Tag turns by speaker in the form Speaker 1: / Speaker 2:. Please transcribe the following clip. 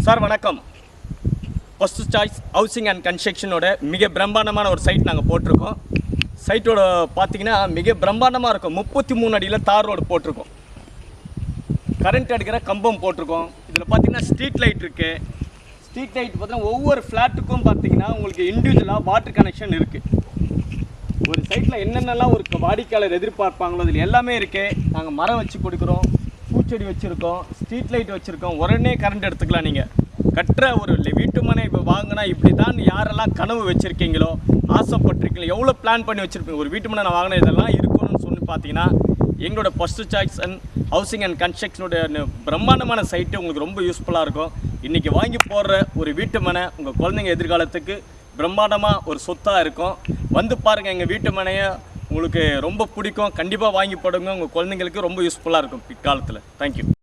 Speaker 1: Sir வணக்கம். First choice housing and கன்ஸ்ட்ரக்ஷனோட மிக பிரம்மாண்டமான ஒரு சைட் நாங்கள் போட்டிருக்கோம். சைட்டோட பார்த்தீங்கன்னா மிக பிரம்மாண்டமாக இருக்கும். 33 அடியில் தார் ரோடு போட்டிருக்கோம். கரண்ட் எடுக்கிற கம்பம் போட்டிருக்கோம். இதில் பார்த்தீங்கன்னா ஸ்ட்ரீட் லைட் இருக்குது. ஸ்ட்ரீட் லைட் பார்த்தீங்கன்னா ஒவ்வொரு ஃப்ளாட்டுக்கும் பார்த்தீங்கன்னா உங்களுக்கு இண்டிவிஜுவலாக வாட்டர் கனெக்ஷன் இருக்குது. ஒரு சைட்டில் என்னென்னலாம் ஒரு வாடிக்கையாளர் எதிர்பார்ப்பாங்களோ அதில் எல்லாமே இருக்குது. நாங்கள் மரம் வச்சு கொடுக்குறோம், பூச்செடி வச்சுருக்கோம், ஸ்ட்ரீட் லைட் வச்சுருக்கோம். உடனே கரண்ட் எடுத்துக்கலாம். நீங்கள் கட்டுற ஒரு வீட்டு மனை இப்போ வாங்கினா இப்படி தான் யாரெல்லாம் கனவு வச்சுருக்கீங்களோ, ஆசைப்பட்டிருக்கீங்களோ, எவ்வளோ பிளான் பண்ணி வச்சுருப்பீங்க ஒரு வீட்டு மனை நான் வாங்கின இதெல்லாம் இருக்கணும்னு சொல்லி பார்த்தீங்கன்னா எங்களோட first choice and housing and கன்ஸ்ட்ரக்ஷனோட பிரம்மாண்டமான சைட்டு உங்களுக்கு ரொம்ப யூஸ்ஃபுல்லாக இருக்கும். இன்றைக்கி வாங்கி போடுற ஒரு வீட்டு மனை உங்கள் குழந்தைங்க எதிர்காலத்துக்கு பிரம்மாண்டமாக ஒரு சொத்தாக இருக்கும். வந்து பாருங்கள், எங்கள் வீட்டு மனையை உங்களுக்கு ரொம்ப பிடிக்கும். கண்டிப்பாக வாங்கி போடுங்க. உங்கள் குழந்தைங்களுக்கு ரொம்ப யூஸ்ஃபுல்லாக இருக்கும் பிற்காலத்தில். தேங்க்யூ.